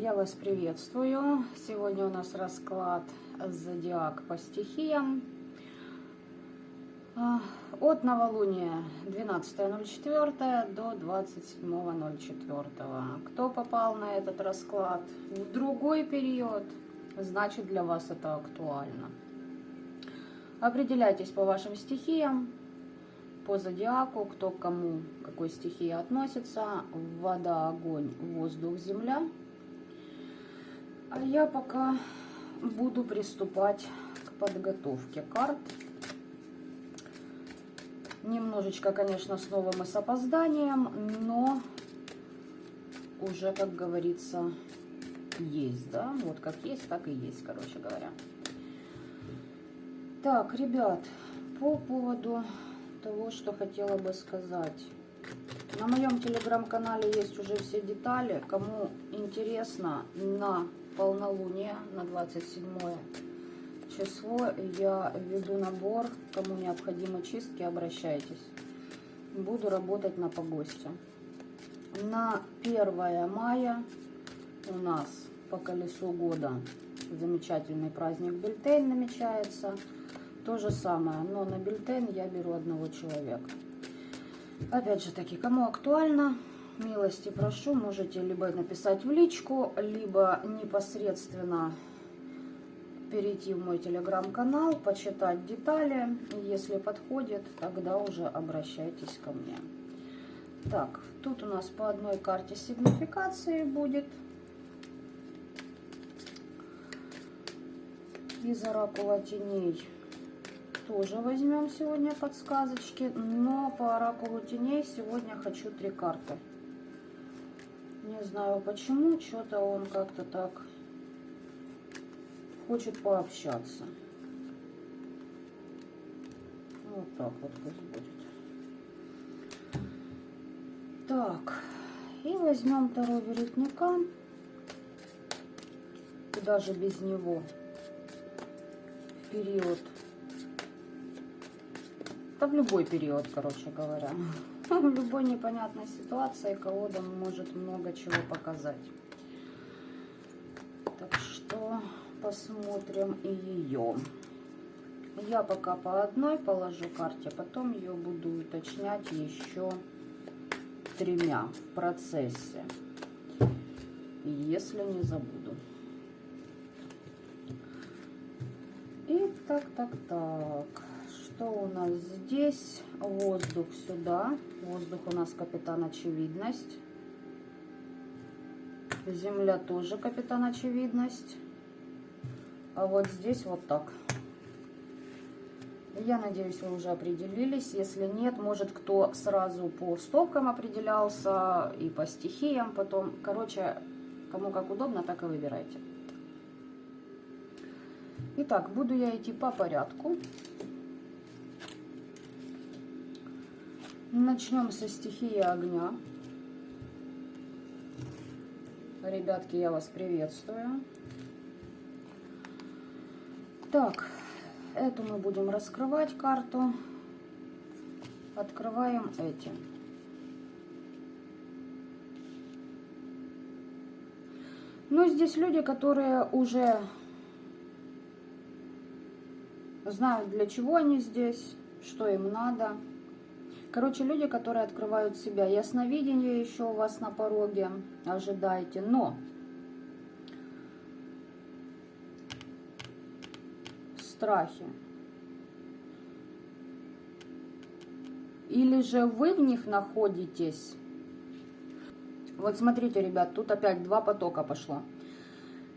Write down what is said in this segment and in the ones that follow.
Я вас приветствую. Сегодня у нас расклад зодиак по стихиям. От новолуния 12.04 до 27.04. Кто попал на этот расклад в другой период, значит для вас это актуально. Определяйтесь по вашим стихиям, по зодиаку, кто к кому, к какой стихии относится. Вода, огонь, воздух, земля. А я пока буду приступать к подготовке карт. Немножечко, конечно, с новым и с опозданием, но уже, как говорится, есть, да? Вот как есть, так и есть, короче говоря. Так, ребят, по поводу того, что хотела бы сказать. На моем телеграм-канале есть уже все детали. Кому интересно, на полнолуние, на 27 число я веду набор. Кому необходимы чистки, обращайтесь. Буду работать на погосте. На 1 мая у нас по колесу года замечательный праздник Бельтейн намечается. То же самое, но на Бельтейн я беру одного человека. Опять же таки, кому актуально, милости прошу, можете либо написать в личку, либо непосредственно перейти в мой телеграм-канал, почитать детали. Если подходит, тогда уже обращайтесь ко мне. Так, тут у нас по одной карте сигнификации будет. Из оракула теней тоже возьмем сегодня подсказочки, но по оракулу теней сегодня хочу 3 карты. Не знаю почему, что-то он как-то так хочет пообщаться. Вот так вот пусть будет. Так, и возьмем Таро Веретника. Куда же без него? В период. Да в любой период, короче говоря. В любой непонятной ситуации колода может много чего показать. Так что посмотрим и ее. Я пока по одной положу карте, потом ее буду уточнять еще 3 в процессе, если не забуду. И так. Что у нас здесь? Воздух сюда. Воздух у нас капитан очевидность. Земля тоже капитан очевидность. А вот здесь вот так. Я надеюсь, вы уже определились. Если нет, может, кто сразу по стопкам определялся и по стихиям потом. Короче, кому как удобно, так и выбирайте. Итак, буду я идти по порядку. Начнем со стихии огня. Ребятки, я вас приветствую. Так, эту мы будем раскрывать карту. Открываем эти. Ну, здесь люди, которые уже знают, для чего они здесь, что им надо. Короче, люди, которые открывают себя. Ясновидение еще у вас на пороге. Ожидайте. Но страхи. Или же вы в них находитесь. Вот смотрите, ребят, тут опять 2 потока пошло.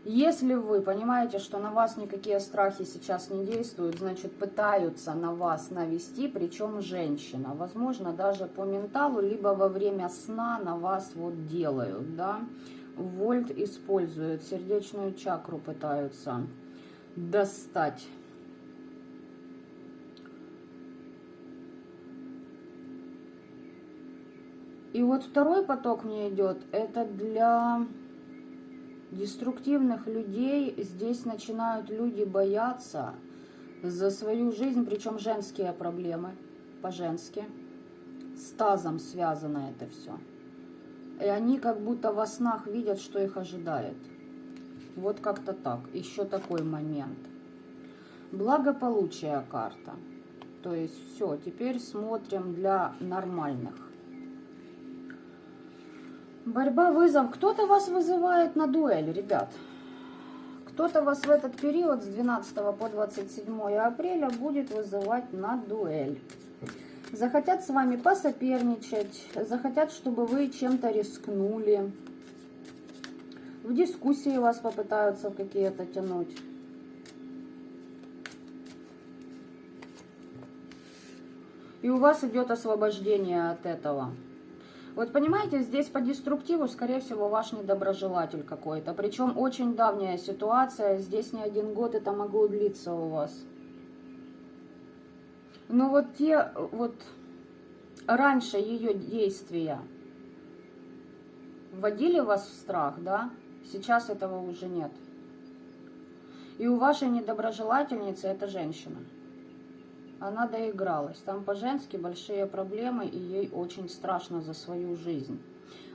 Если вы понимаете, что на вас никакие страхи сейчас не действуют, значит, пытаются на вас навести, причем женщина. Возможно, даже по менталу, либо во время сна на вас вот делают, да. Вольт использует, сердечную чакру пытаются достать. И вот второй поток мне идет, это для деструктивных людей. Здесь начинают люди бояться за свою жизнь, причем женские проблемы, по-женски. С тазом связано это все. И они как будто во снах видят, что их ожидает. Вот как-то так. Еще такой момент. Благополучие карта. То есть все, теперь смотрим для нормальных. Борьба, вызов. Кто-то вас вызывает на дуэль, ребят. Кто-то вас в этот период с 12 по 27 апреля будет вызывать на дуэль. Захотят с вами посоперничать, захотят, чтобы вы чем-то рискнули. В дискуссии вас попытаются какие-то тянуть. И у вас идет освобождение от этого. Вот понимаете, здесь по деструктиву, скорее всего, ваш недоброжелатель какой-то. Причем очень давняя ситуация. Здесь не 1 год это могло длиться у вас. Но вот те, вот раньше ее действия вводили вас в страх, да? Сейчас этого уже нет. И у вашей недоброжелательницы это женщина. Она доигралась. Там по-женски большие проблемы, и ей очень страшно за свою жизнь.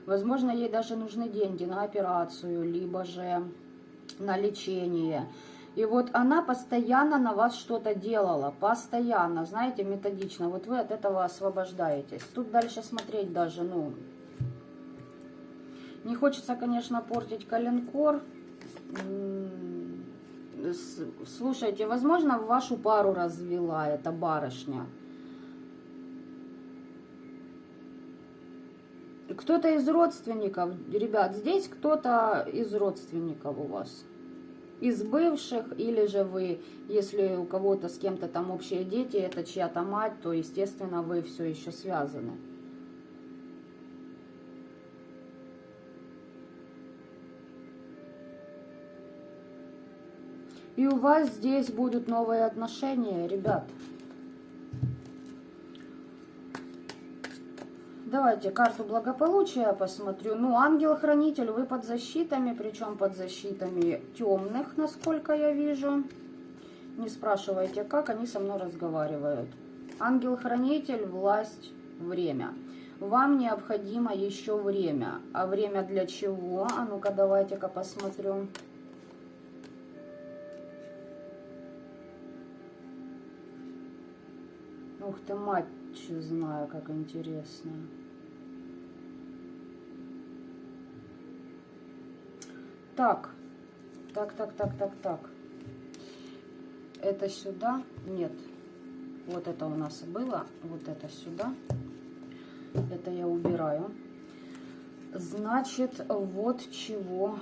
Возможно, ей даже нужны деньги на операцию, либо же на лечение. И вот она постоянно на вас что-то делала. Постоянно, знаете, методично. Вот вы от этого освобождаетесь. Тут дальше смотреть даже, ну... Не хочется, конечно, портить коленкор. Слушайте, возможно, вашу пару развела эта барышня. Кто-то из родственников, ребят, здесь кто-то из родственников у вас. Из бывших, или же вы, если у кого-то с кем-то там общие дети, это чья-то мать, то, естественно, вы все еще связаны. И у вас здесь будут новые отношения, ребят. Давайте карту благополучия посмотрю. Ну, ангел-хранитель, вы под защитами, причем под защитами темных, насколько я вижу. Не спрашивайте, как они со мной разговаривают. Ангел-хранитель, власть, время. Вам необходимо еще время. А время для чего? А ну-ка, давайте-ка посмотрю. Ух ты, мать, знаю, как интересно. Так. Это сюда? Нет. Вот это у нас было. Вот это сюда. Это я убираю. Значит, вот чего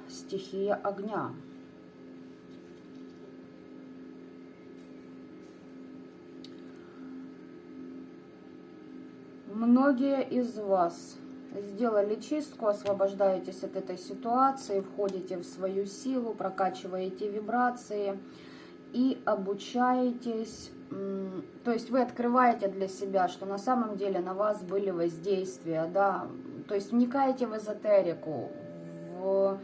стихия огня. Многие из вас сделали чистку, освобождаетесь от этой ситуации, входите в свою силу, прокачиваете вибрации и обучаетесь. То есть вы открываете для себя, что на самом деле на вас были воздействия, да, то есть вникаете в эзотерику, в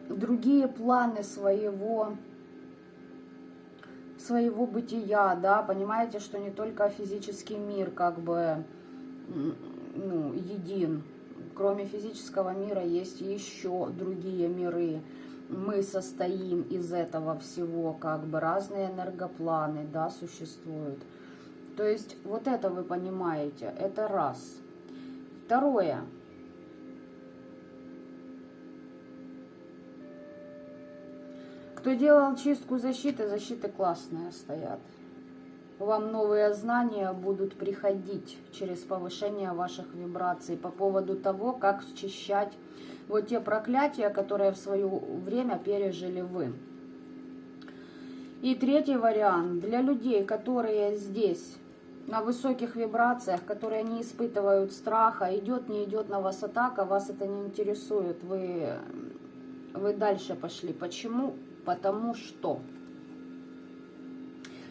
другие планы своего бытия, да, понимаете, что не только физический мир как бы, ну, един. Кроме физического мира есть еще другие миры. Мы состоим из этого всего, как бы разные энергопланы, да, существуют. То есть вот это вы понимаете, это раз. Второе. Кто делал чистку защиты, защиты классные стоят. Вам новые знания будут приходить через повышение ваших вибраций по поводу того, как счищать вот те проклятия, которые в свое время пережили вы. И третий вариант. Для людей, которые здесь на высоких вибрациях, которые не испытывают страха, идет, не идет на вас атака, вас это не интересует. Вы дальше пошли. Почему? Потому что...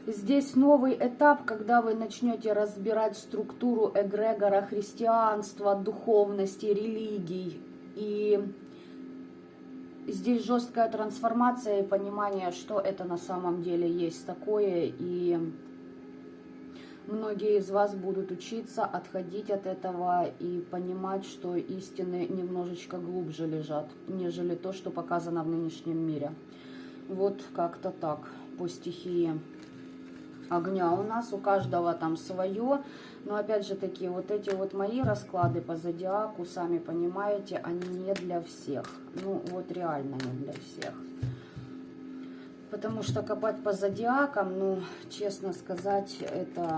Здесь новый этап, когда вы начнете разбирать структуру эгрегора христианства, духовности, религий. И здесь жесткая трансформация и понимание, что это на самом деле есть такое. И многие из вас будут учиться отходить от этого и понимать, что истины немножечко глубже лежат, нежели то, что показано в нынешнем мире. Вот как-то так по стихии огня у нас, у каждого там свое, но опять же таки, вот эти вот мои расклады по зодиаку, сами понимаете, они не для всех, ну вот реально не для всех, потому что копать по зодиакам, ну, честно сказать, это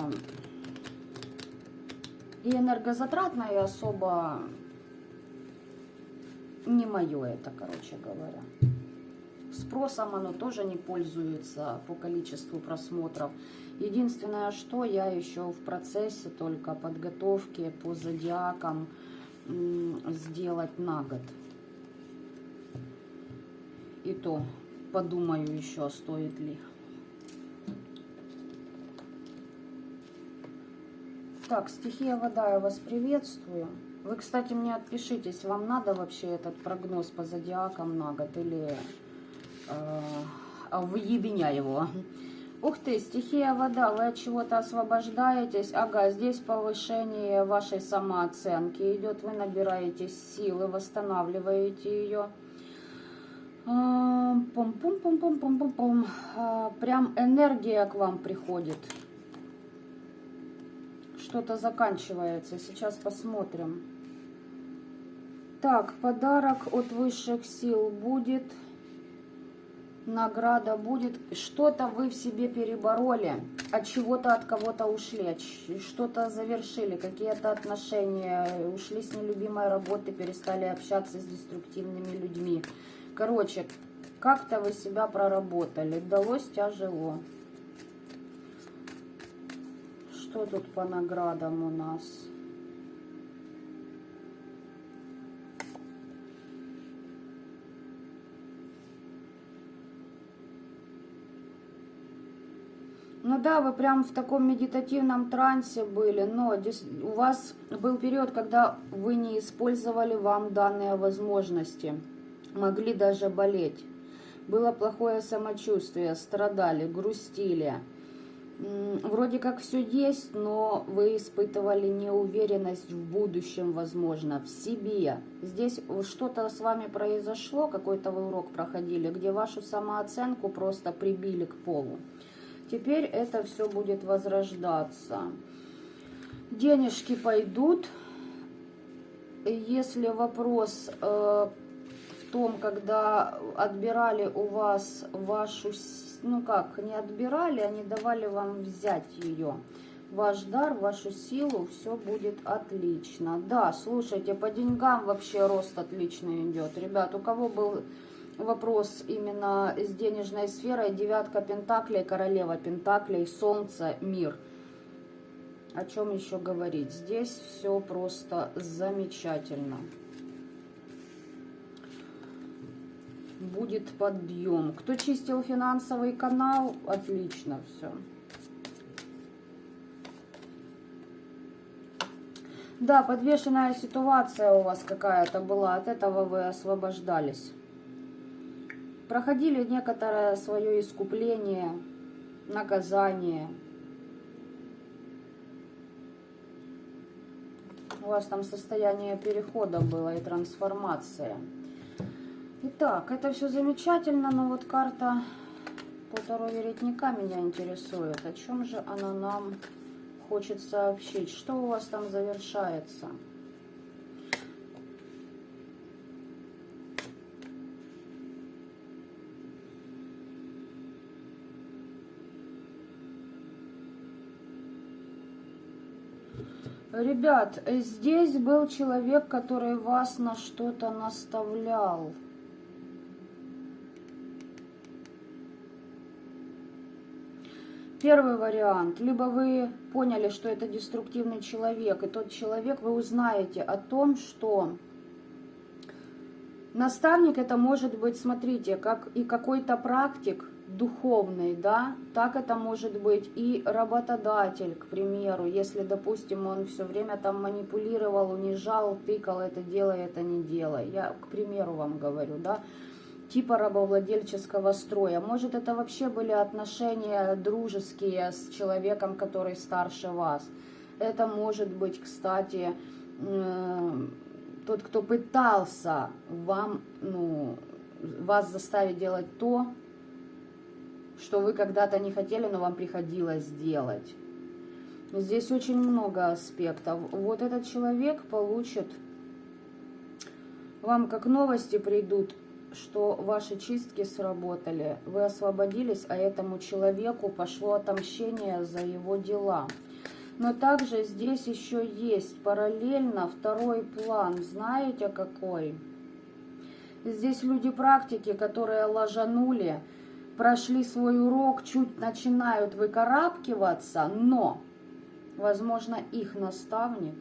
и энергозатратно, и особо не мое это, короче говоря. Спросом оно тоже не пользуется по количеству просмотров. Единственное, что я еще в процессе только подготовки по зодиакам сделать на год. И то подумаю еще, стоит ли. Так, стихия вода, я вас приветствую. Вы, кстати, мне отпишитесь, вам надо вообще этот прогноз по зодиакам на год или въебеня его. Ух ты, стихия вода, вы от чего-то освобождаетесь. Ага, здесь повышение вашей самооценки идет, вы набираетесь силы, восстанавливаете ее. Пум-пум-пум-пум-пум-пум-пум. Прям энергия к вам приходит. Что-то заканчивается, сейчас посмотрим. Так, подарок от высших сил будет. Награда будет. Что-то вы в себе перебороли, от чего-то, от кого-то ушли, что-то завершили, какие-то отношения, ушли с нелюбимой работы, перестали общаться с деструктивными людьми. Короче, как-то вы себя проработали, далось тяжело. Что тут по наградам у нас? Ну да, вы прям в таком медитативном трансе были, но у вас был период, когда вы не использовали вам данные возможности, могли даже болеть. Было плохое самочувствие, страдали, грустили. Вроде как все есть, но вы испытывали неуверенность в будущем, возможно, в себе. Здесь что-то с вами произошло, какой-то вы урок проходили, где вашу самооценку просто прибили к полу. Теперь это все будет возрождаться. Денежки пойдут. Если вопрос в том, когда отбирали у вас вашу, ну как, не отбирали, они давали вам взять ее, ваш дар, вашу силу, все будет отлично. Да, слушайте, по деньгам вообще рост отличный идет. Ребят, у кого был вопрос именно с денежной сферой, девятка пентаклей, королева пентаклей, солнце, мир. О чем еще говорить? Здесь все просто замечательно. Будет подъем. Кто чистил финансовый канал, отлично все. Да, подвешенная ситуация у вас какая-то была, от этого вы освобождались. Проходили некоторое свое искупление, наказание. У вас там состояние перехода было и трансформация. Итак, это все замечательно, но вот карта полтора веретника меня интересует. О чем же она нам хочет сообщить? Что у вас там завершается? Ребят, здесь был человек, который вас на что-то наставлял. Первый вариант. Либо вы поняли, что это деструктивный человек, и тот человек, вы узнаете о том, что наставник это может быть, смотрите, как и какой-то практик духовный, да, так это может быть и работодатель, к примеру, если, допустим, он все время там манипулировал, унижал, тыкал, это делай, это не делай. Я, к примеру, вам говорю, да. типа рабовладельческого строя. Может, это вообще были отношения дружеские с человеком, который старше вас. Это может быть, кстати, тот, кто пытался вас заставить делать то, что вы когда-то не хотели, но вам приходилось делать. Здесь очень много аспектов. Вот этот человек получит, вам как новости придут, что ваши чистки сработали, вы освободились, а этому человеку пошло отомщение за его дела. Но также здесь еще есть параллельно второй план. Знаете какой? Здесь люди практики, которые ложанули, прошли свой урок, чуть начинают выкарабкиваться, но, возможно, их наставник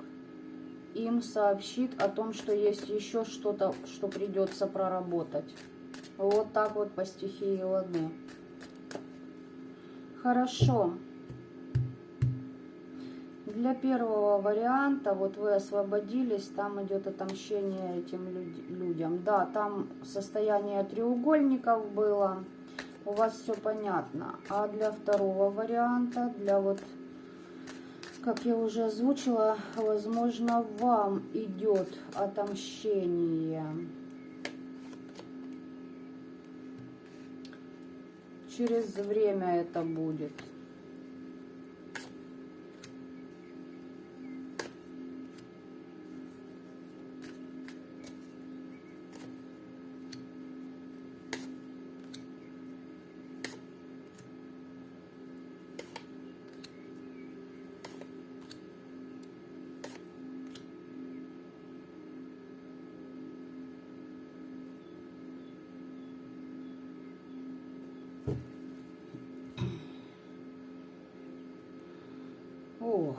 им сообщит о том, что есть еще что-то, что придется проработать. Вот так вот по стихии воды. Хорошо. Для первого варианта, вот вы освободились, там идет отомщение этим людям. Да, там состояние треугольников было, у вас все понятно. А для второго варианта, для вот, как я уже озвучила, возможно, вам идет отомщение. Через время это будет. Ох.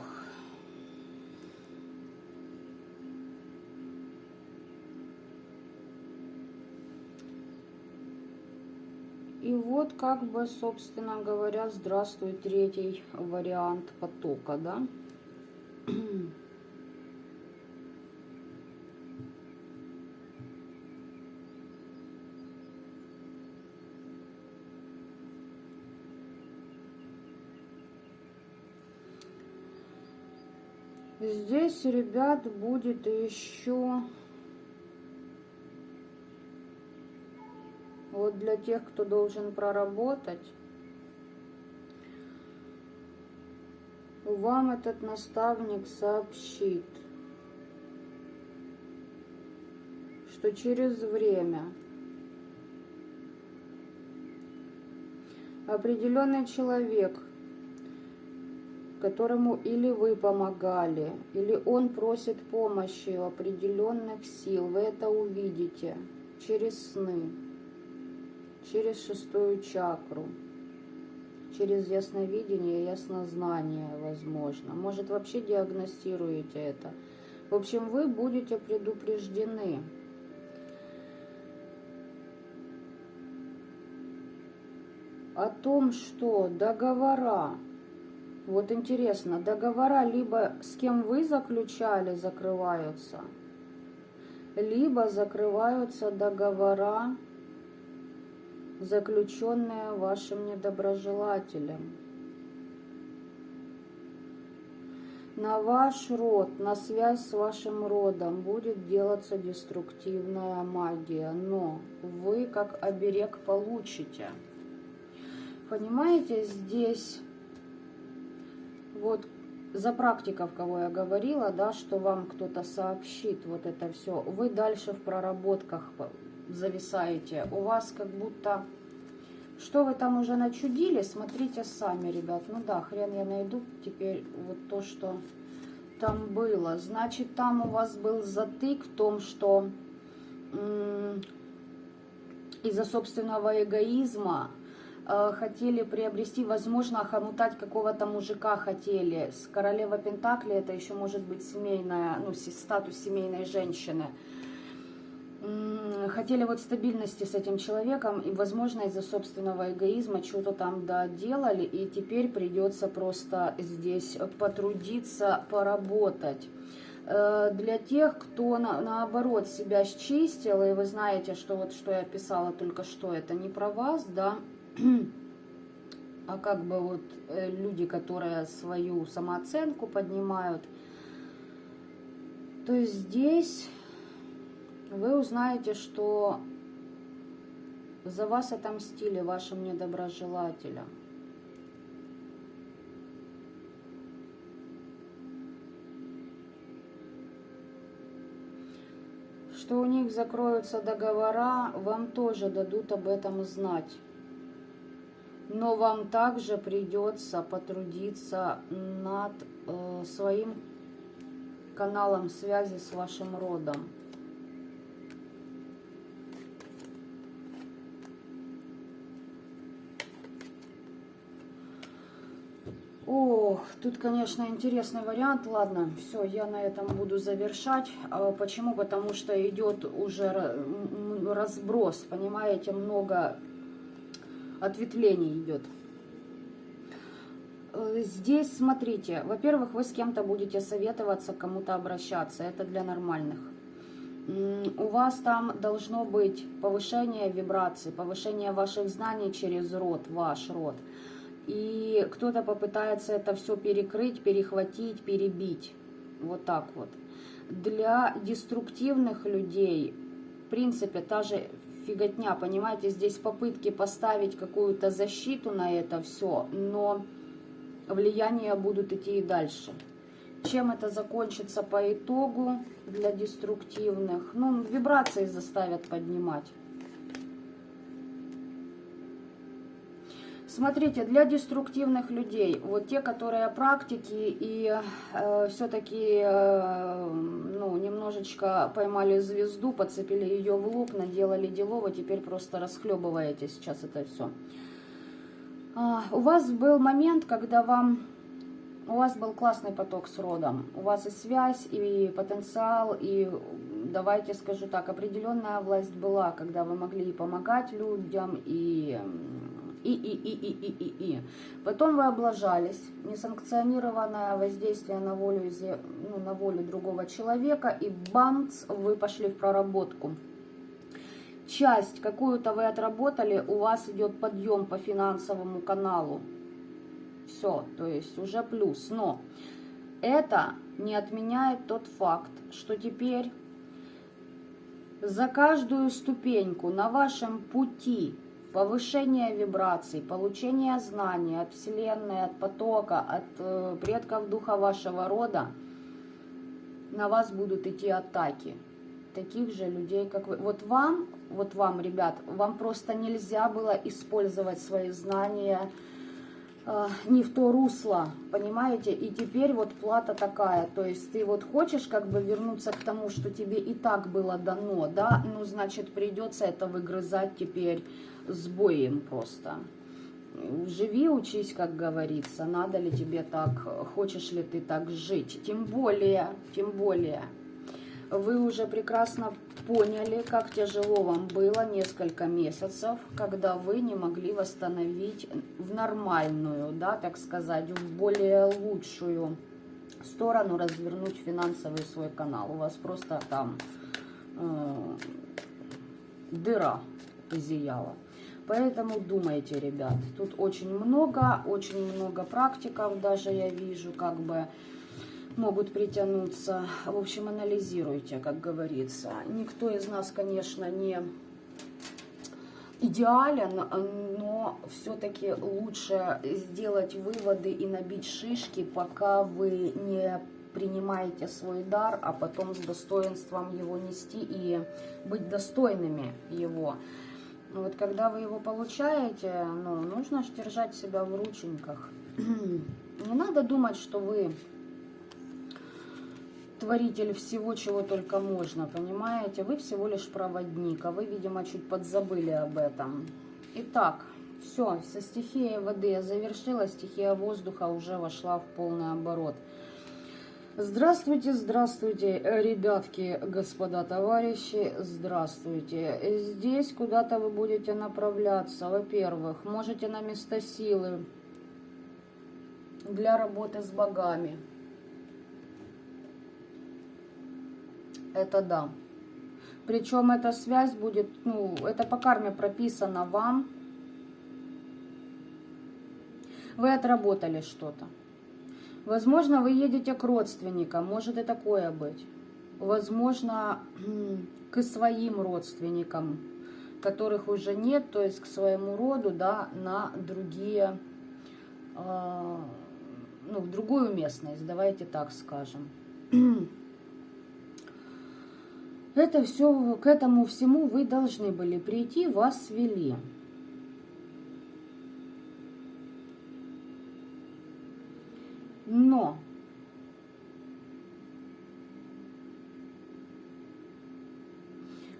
И вот как бы, собственно говоря, здравствуй, третий вариант потока, да? Здесь, ребят, будет еще вот для тех, кто должен проработать, вам этот наставник сообщит, что через время определенный человек, которому или вы помогали, или он просит помощи у определенных сил, вы это увидите через сны, через шестую чакру, через ясновидение, яснознание, возможно. Может, вообще диагностируете это. В общем, вы будете предупреждены. О том, что договора, вот интересно, договора либо с кем вы заключали, закрываются, либо закрываются договора, заключенные вашим недоброжелателем. На ваш род, на связь с вашим родом будет делаться деструктивная магия, но вы как оберег получите. Понимаете, здесь вот за практиков, кого я говорила, да, что вам кто-то сообщит вот это все, вы дальше в проработках зависаете. У вас как будто, что вы там уже начудили, смотрите сами, ребят. Ну да, хрен я найду теперь вот то, что там было. Значит, там у вас был затык в том, что из-за собственного эгоизма хотели приобрести, возможно, охомутать какого-то мужика хотели. С королева Пентакли это еще может быть семейная, ну, статус семейной женщины. Хотели вот стабильности с этим человеком, и, возможно, из-за собственного эгоизма что-то там доделали, и теперь придется просто здесь потрудиться, поработать. Для тех, кто наоборот себя счистил, и вы знаете, что вот что я писала только что, это не про вас, да, а как бы вот люди, которые свою самооценку поднимают, то есть здесь вы узнаете, что за вас отомстили вашим недоброжелателям. Что у них закроются договора, вам тоже дадут об этом знать. Но вам также придется потрудиться над своим каналом связи с вашим родом. Ох, тут, конечно, интересный вариант. Ладно, все, я на этом буду завершать. Почему? Потому что идет уже разброс, понимаете, много ответвлений идет. Здесь, смотрите, во-первых, вы с кем-то будете советоваться, к кому-то обращаться. Это для нормальных. У вас там должно быть повышение вибраций, повышение ваших знаний через род, ваш род. И кто-то попытается это все перекрыть, перехватить, перебить. Вот так вот. Для деструктивных людей, в принципе, та же фиготня, понимаете, здесь попытки поставить какую-то защиту на это все, но влияния будут идти и дальше. Чем это закончится по итогу для деструктивных? Ну, вибрации заставят поднимать. Смотрите, для деструктивных людей, вот те, которые практики и все-таки ну, немножечко поймали звезду, подцепили ее в лоб, наделали делов, теперь просто расхлебываете сейчас это все. У вас был момент, когда у вас был классный поток с родом, у вас и связь, и потенциал, и, давайте скажу так, определенная власть была, когда вы могли и помогать людям, и. Потом вы облажались, несанкционированное воздействие на волю, ну, на волю другого человека, и бамц, вы пошли в проработку. Часть какую-то вы отработали, у вас идет подъем по финансовому каналу. Все, то есть уже плюс. Но это не отменяет тот факт, что теперь за каждую ступеньку на вашем пути повышение вибраций, получение знаний от Вселенной, от потока, от предков духа вашего рода, на вас будут идти атаки таких же людей, как вы. Вот вам, ребят, вам просто нельзя было использовать свои знания не в то русло, понимаете? И теперь вот плата такая, то есть ты вот хочешь как бы вернуться к тому, что тебе и так было дано, да, ну, значит, придется это выгрызать теперь с боем просто. Живи, учись, как говорится, надо ли тебе так, хочешь ли ты так жить. Тем более, вы уже прекрасно поняли, как тяжело вам было несколько месяцев, когда вы не могли восстановить в нормальную, да, так сказать, в более лучшую сторону развернуть финансовый свой канал. У вас просто там дыра зияла. Поэтому думайте, ребят, тут очень много практиков, даже я вижу, как бы могут притянуться. В общем, анализируйте, как говорится. Никто из нас, конечно, не идеален, но все-таки лучше сделать выводы и набить шишки, пока вы не принимаете свой дар, а потом с достоинством его нести и быть достойными его. Вот когда вы его получаете, ну, нужно держать себя в рученьках. Не надо думать, что вы творитель всего, чего только можно, понимаете? Вы всего лишь проводник, а вы, видимо, чуть подзабыли об этом. Итак, все, со стихией воды я завершила, стихия воздуха уже вошла в полный оборот. Здравствуйте, здравствуйте, ребятки, господа, товарищи, здравствуйте. Здесь куда-то вы будете направляться. Во-первых, можете на место силы для работы с богами. Это да. Причем эта связь будет, ну, это по карме прописано вам. Вы отработали что-то. Возможно, вы едете к родственникам, может и такое быть. Возможно, к своим родственникам, которых уже нет, то есть к своему роду, да, на другие, ну, в другую местность, давайте так скажем. Это все, к этому всему вы должны были прийти, вас свели. Но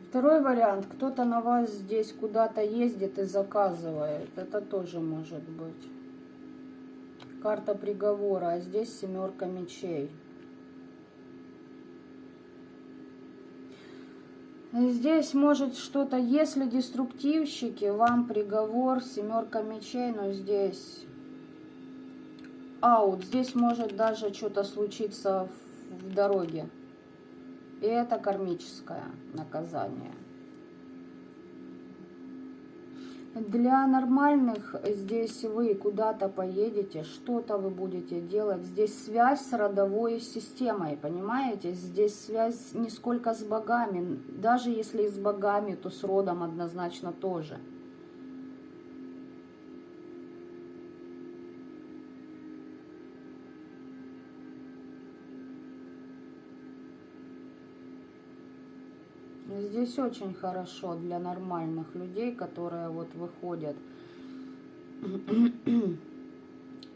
второй вариант, кто-то на вас здесь куда-то ездит и заказывает, это тоже может быть. Карта приговора, а здесь 7 мечей. Здесь может что-то, если деструктивщики, вам приговор, 7 мечей, но здесь аут. Здесь может даже что-то случиться в дороге. И это кармическое наказание. Для нормальных здесь вы куда-то поедете, что-то вы будете делать. Здесь связь с родовой системой, понимаете? Здесь связь не сколько с богами. Даже если и с богами, то с родом однозначно тоже. Здесь очень хорошо для нормальных людей, которые вот выходят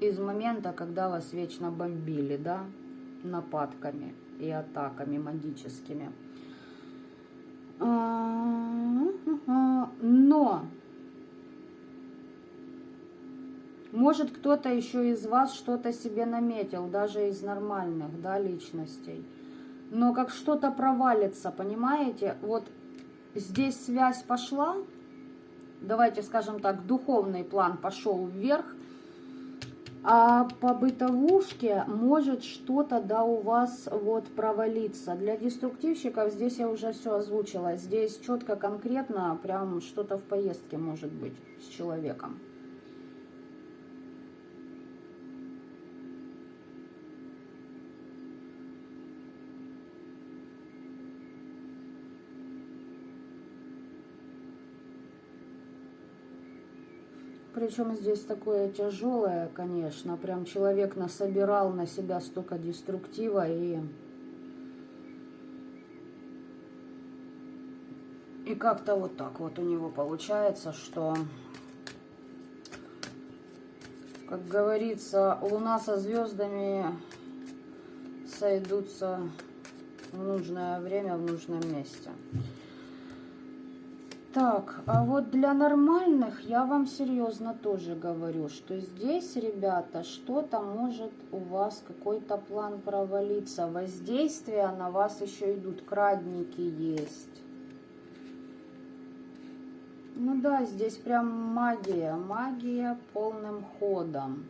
из момента, когда вас вечно бомбили, да, нападками и атаками магическими. Но может кто-то еще из вас что-то себе наметил, даже из нормальных, да, личностей. Но как что-то провалится, понимаете? Вот здесь связь пошла, давайте скажем так, духовный план пошел вверх, а по бытовушке может что-то, да, у вас вот провалиться. Для деструктивщиков здесь я уже все озвучила. Здесь четко, конкретно, прям что-то в поездке может быть с человеком. Причем здесь такое тяжелое, конечно. Прям человек насобирал на себя столько деструктива и как-то вот так вот у него получается, что, как говорится, Луна со звездами сойдутся в нужное время, в нужном месте. Так, а вот для нормальных я вам серьезно тоже говорю, что здесь, ребята, что-то может у вас, какой-то план провалиться. Воздействия на вас еще идут, крадники есть. Ну да, здесь прям магия, магия полным ходом.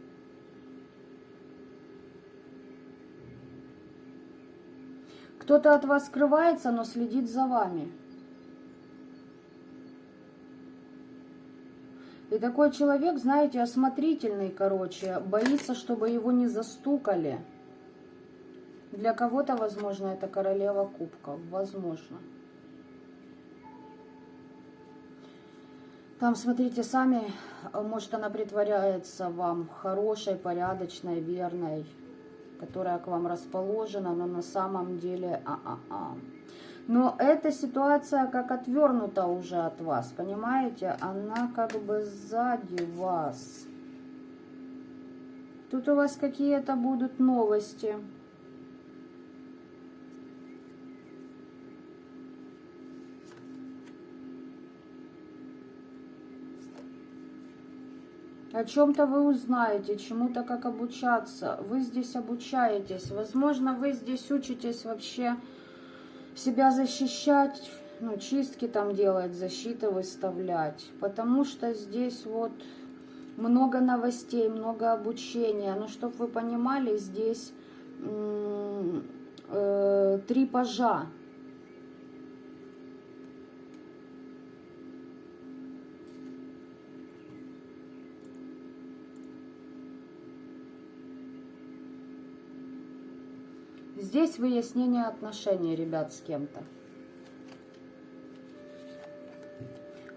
Кто-то от вас скрывается, но следит за вами. И такой человек, знаете, осмотрительный, короче, боится, чтобы его не застукали. Для кого-то, возможно, это королева кубков, возможно. Там, смотрите, сами, может, она притворяется вам хорошей, порядочной, верной, которая к вам расположена, но на самом деле Но эта ситуация как отвернута уже от вас, понимаете? Она как бы сзади вас. Тут у вас какие-то будут новости. О чем-то вы узнаете, чему-то как обучаться. Вы здесь обучаетесь. Возможно, вы здесь учитесь вообще себя защищать, ну, чистки там делать, защиты выставлять. Потому что здесь вот много новостей, много обучения. Ну, чтобы вы понимали, здесь 3 пажа. Здесь выяснение отношений, ребят, с кем-то.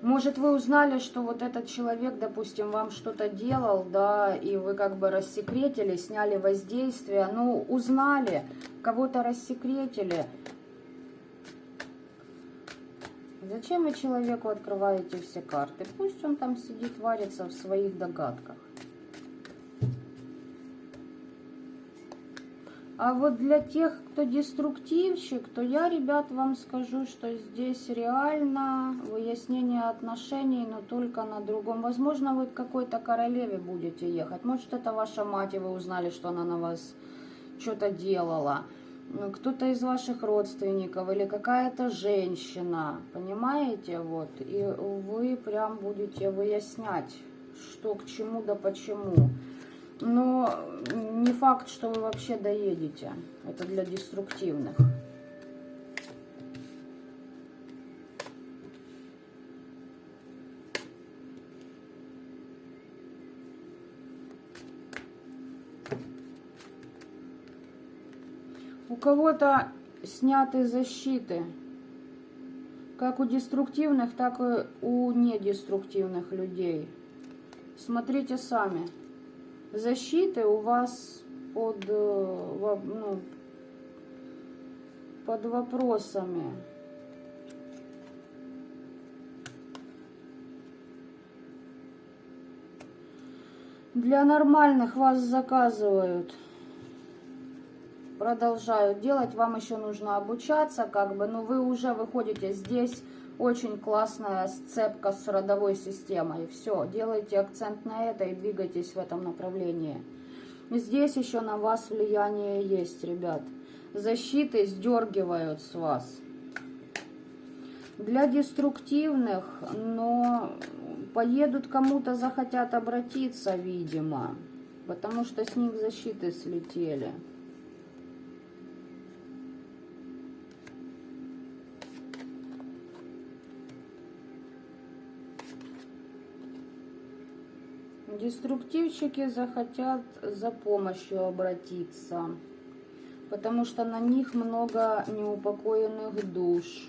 Может, вы узнали, что вот этот человек, допустим, вам что-то делал, да, и вы как бы рассекретили, сняли воздействие, ну, узнали, кого-то рассекретили. Зачем вы человеку открываете все карты? Пусть он там сидит, варится в своих догадках. А вот для тех, кто деструктивщик, то я, ребят, вам скажу, что здесь реально выяснение отношений, но только на другом. Возможно, вы к какой-то королеве будете ехать. Может, это ваша мать, и вы узнали, что она на вас что-то делала. Кто-то из ваших родственников или какая-то женщина, понимаете, вот. И вы прям будете выяснять, что к чему да почему. Но не факт, что вы вообще доедете. Это для деструктивных. У кого-то сняты защиты. Как у деструктивных, так и у недеструктивных людей. Смотрите сами. Защиты у вас под вопросами. Для нормальных вас заказывают. Продолжают делать. Вам еще нужно обучаться, как бы, но вы уже выходите здесь. Очень классная сцепка с родовой системой. Все, делайте акцент на это и двигайтесь в этом направлении. Здесь еще на вас влияние есть, ребят. Защиты сдергивают с вас. Для деструктивных, но поедут кому-то, захотят обратиться, видимо. Потому что с них защиты слетели. Деструктивщики захотят за помощью обратиться, потому что на них много неупокоенных душ.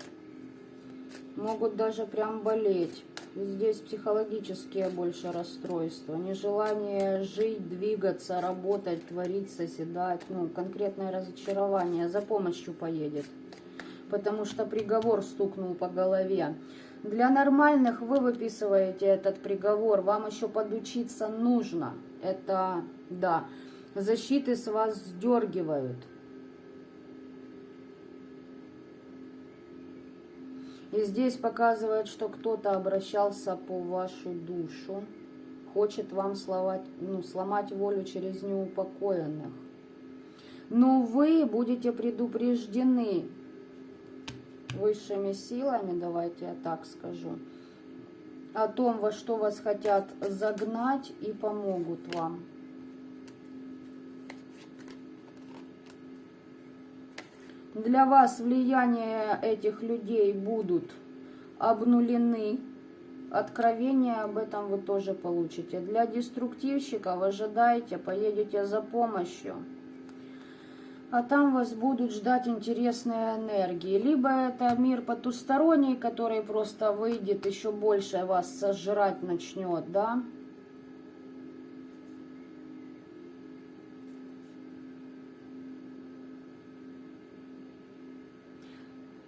Могут даже прям болеть. Здесь психологические больше расстройства. Нежелание жить, двигаться, работать, творить, созидать. Ну, конкретное разочарование. За помощью поедет. Потому что приговор стукнул по голове. Для нормальных вы выписываете этот приговор, вам еще подучиться нужно. Это, да, защиты с вас сдергивают. И здесь показывает, что кто-то обращался по вашу душу, хочет вам сломать волю через неупокоенных. Но вы будете предупреждены высшими силами, давайте я так скажу, о том, во что вас хотят загнать, и помогут вам. Для вас влияние этих людей будут обнулены. Откровение об этом вы тоже получите. Для деструктивщиков ожидайте, поедете за помощью. А там вас будут ждать интересные энергии. Либо это мир потусторонний, который просто выйдет, еще больше вас сожрать начнет, да?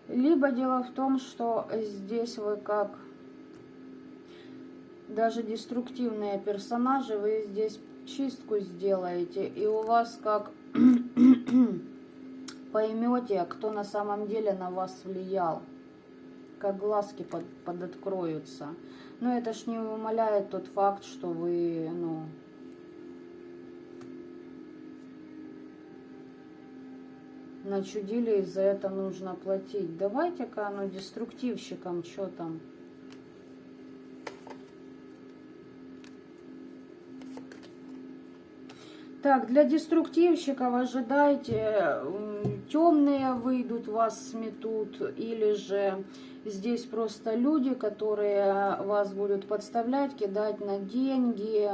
Либо дело в том, что здесь вы как даже деструктивные персонажи, вы здесь чистку сделаете, и у вас как поймете, кто на самом деле на вас влиял, как глазки подоткроются. Но это ж не умаляет тот факт, что вы, начудили, и за это нужно платить. Давайте-ка, деструктивщикам, что там. Так, для деструктивщиков ожидайте, темные выйдут, вас сметут, или же здесь просто люди, которые вас будут подставлять, кидать на деньги,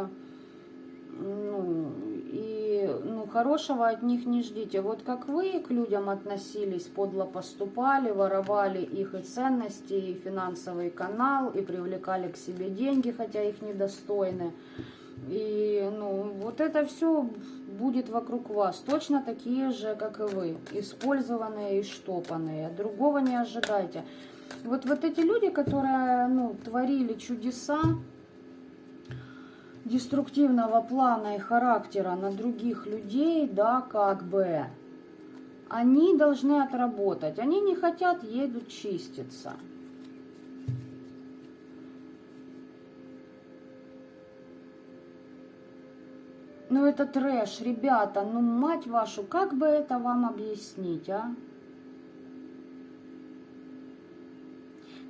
хорошего от них не ждите. Вот как вы к людям относились, подло поступали, воровали их и ценности, и финансовый канал, и привлекали к себе деньги, хотя их недостойны. И, ну, вот это все будет вокруг вас. Точно такие же, как и вы. Использованные и штопанные. Другого не ожидайте. Вот эти люди, которые, ну, творили чудеса деструктивного плана и характера на других людей, да, как бы, они должны отработать. Они не хотят, едут чиститься. Ну это трэш, ребята, ну мать вашу, как бы это вам объяснить, а?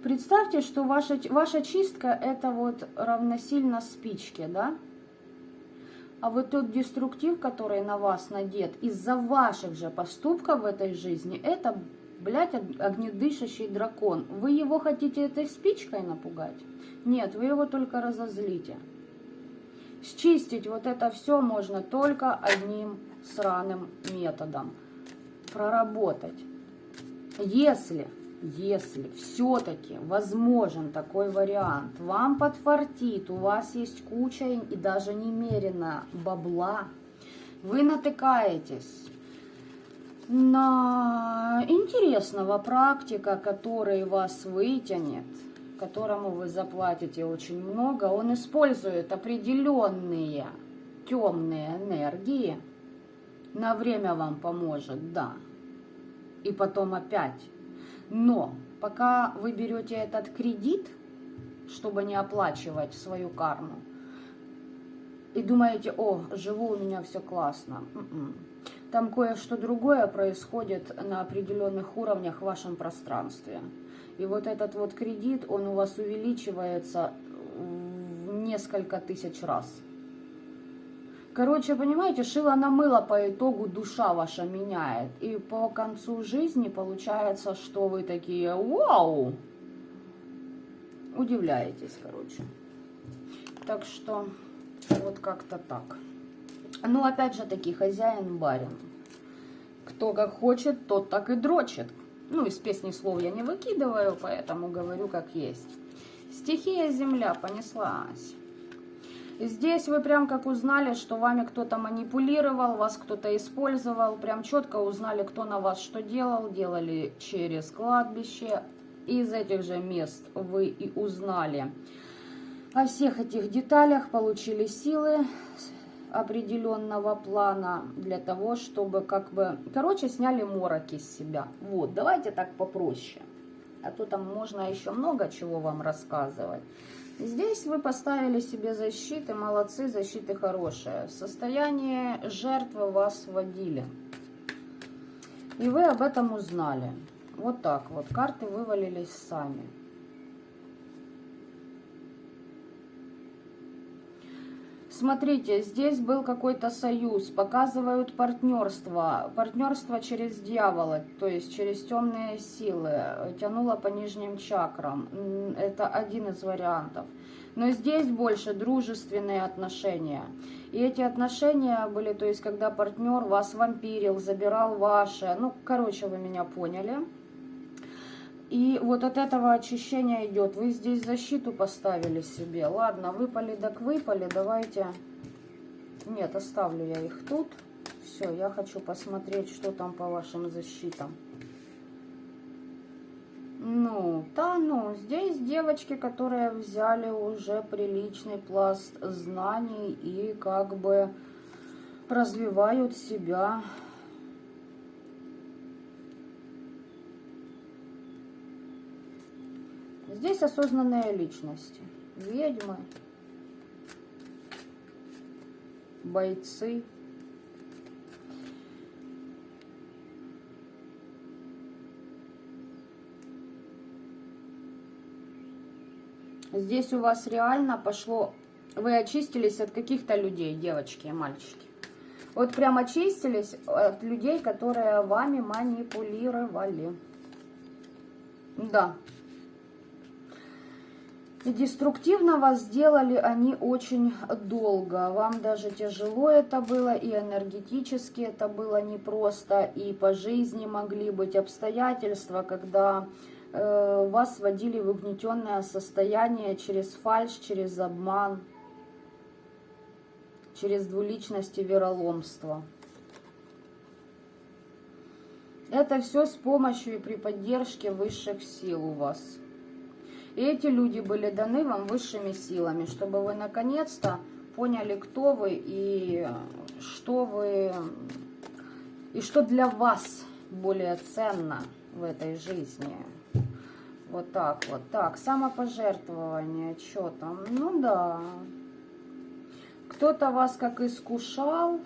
Представьте, что ваша чистка это вот равносильно спичке, да? А вот тот деструктив, который на вас надет из-за ваших же поступков в этой жизни, это, блядь, огнедышащий дракон. Вы его хотите этой спичкой напугать? Нет, вы его только разозлите. Счистить вот это все можно только одним сраным методом. Проработать. Если все-таки возможен такой вариант, вам подфартит, у вас есть куча и даже немерено бабла, вы натыкаетесь на интересного практика, который вас вытянет, которому вы заплатите очень много, он использует определенные темные энергии, на время вам поможет, да, и потом опять. Но пока вы берете этот кредит, чтобы не оплачивать свою карму, и думаете, о, живу, у меня все классно. Там кое-что другое происходит на определенных уровнях в вашем пространстве. И вот этот вот кредит, он у вас увеличивается в несколько тысяч раз. Короче, понимаете, шило на мыло по итогу душа ваша меняет. И по концу жизни получается, что вы такие, вау, удивляетесь, короче. Так что вот как-то так. Ну, опять же таки, хозяин-барин. Кто как хочет, тот так и дрочит. Ну, из песни слов я не выкидываю, поэтому говорю как есть. Стихия земля понеслась. Здесь вы прям как узнали, что вами кто-то манипулировал, вас кто-то использовал, прям четко узнали, кто на вас что делал, делали через кладбище. Из этих же мест вы и узнали о всех этих деталях, получили силы определенного плана для того, чтобы как бы, короче, сняли мороки с себя. Вот, давайте так попроще. А то там можно еще много чего вам рассказывать. Здесь вы поставили себе защиты, молодцы, защиты хорошие. В состояние жертвы вас вводили. И вы об этом узнали. Вот так вот, карты вывалились сами. Смотрите, здесь был какой-то союз, показывают партнерство, партнерство через дьявола, то есть через темные силы, тянуло по нижним чакрам, это один из вариантов. Но здесь больше дружественные отношения, и эти отношения были, то есть когда партнер вас вампирил, забирал ваше, ну, короче, вы меня поняли. И вот от этого очищения идет. Вы здесь защиту поставили себе. Ладно, выпали так выпали. Давайте... Нет, оставлю я их тут. Все, я хочу посмотреть, что там по вашим защитам. Ну, да, ну, здесь девочки, которые взяли уже приличный пласт знаний и как бы развивают себя. Здесь осознанные личности. Ведьмы, бойцы. Здесь у вас реально пошло... Вы очистились от каких-то людей, девочки и мальчики. Вот прям очистились от людей, которые вами манипулировали. Да. И деструктивно вас сделали они очень долго. Вам даже тяжело это было, и энергетически это было непросто, и по жизни могли быть обстоятельства, когда вас вводили в угнетенное состояние через фальшь, через обман, через двуличность и вероломство. Это все с помощью и при поддержке высших сил у вас. И эти люди были даны вам высшими силами, чтобы вы наконец-то поняли, кто вы и что для вас более ценно в этой жизни. Вот так, вот так. Самопожертвование, что там? Ну да. Кто-то вас как искушал,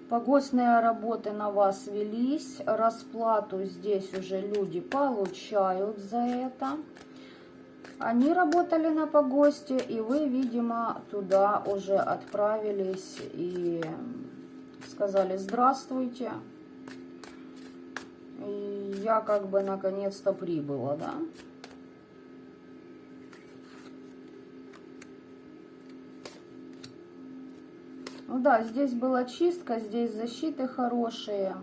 погостные работы на вас велись, расплату здесь уже люди получают за это. Они работали на погосте, и вы, видимо, туда уже отправились и сказали здравствуйте. И я как бы наконец-то прибыла, да? Ну да, здесь была чистка, здесь защиты хорошие.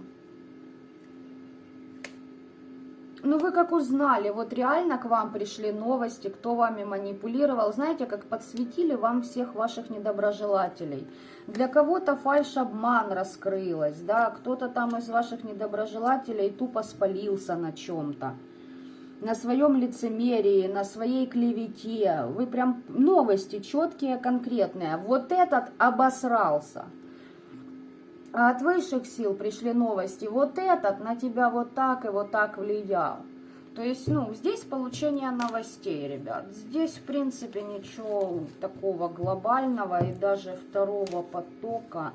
Ну вы как узнали, вот реально к вам пришли новости, кто вами манипулировал. Знаете, как подсветили вам всех ваших недоброжелателей. Для кого-то фальшь-обман раскрылась, да, кто-то там из ваших недоброжелателей тупо спалился на чем-то. На своем лицемерии, на своей клевете. Вы прям новости четкие, конкретные. Вот этот обосрался. А от высших сил пришли новости. Вот этот на тебя вот так и вот так влиял. То есть, ну, здесь получение новостей, ребят. Здесь, в принципе, ничего такого глобального и даже второго потока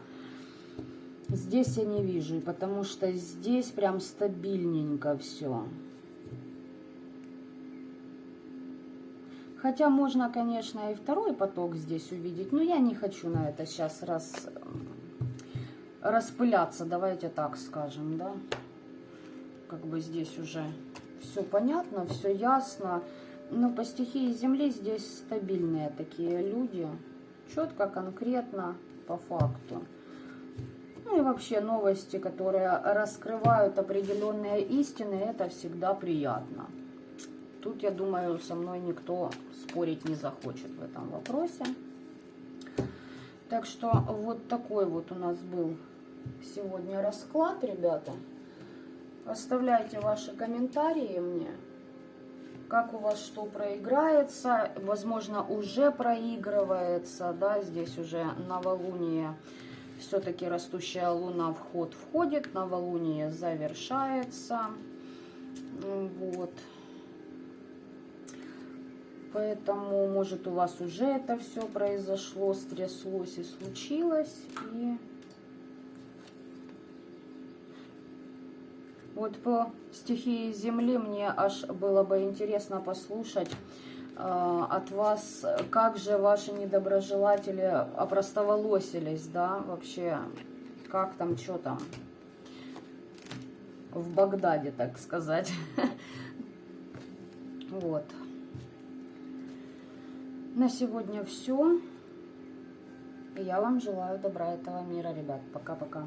здесь я не вижу. Потому что здесь прям стабильненько все. Хотя можно, конечно, и второй поток здесь увидеть, но я не хочу на это сейчас распыляться, давайте так скажем, да. Как бы здесь уже все понятно, все ясно. Но по стихии Земли здесь стабильные такие люди, четко, конкретно, по факту. Ну и вообще новости, которые раскрывают определенные истины, это всегда приятно. Тут, я думаю, со мной никто спорить не захочет в этом вопросе. Так что вот такой вот у нас был сегодня расклад, ребята. Оставляйте ваши комментарии мне, как у вас что проиграется. Возможно, уже проигрывается, да, здесь уже новолуние. Все-таки растущая луна в ход входит, новолуние завершается. Вот. Поэтому, может, у вас уже это все произошло, стряслось и случилось. И вот по стихии Земли мне аж было бы интересно послушать от вас, как же ваши недоброжелатели опростоволосились, да, вообще, как там, что там, в Багдаде, так сказать. Вот. На сегодня все. Я вам желаю добра этого мира, ребят. Пока-пока.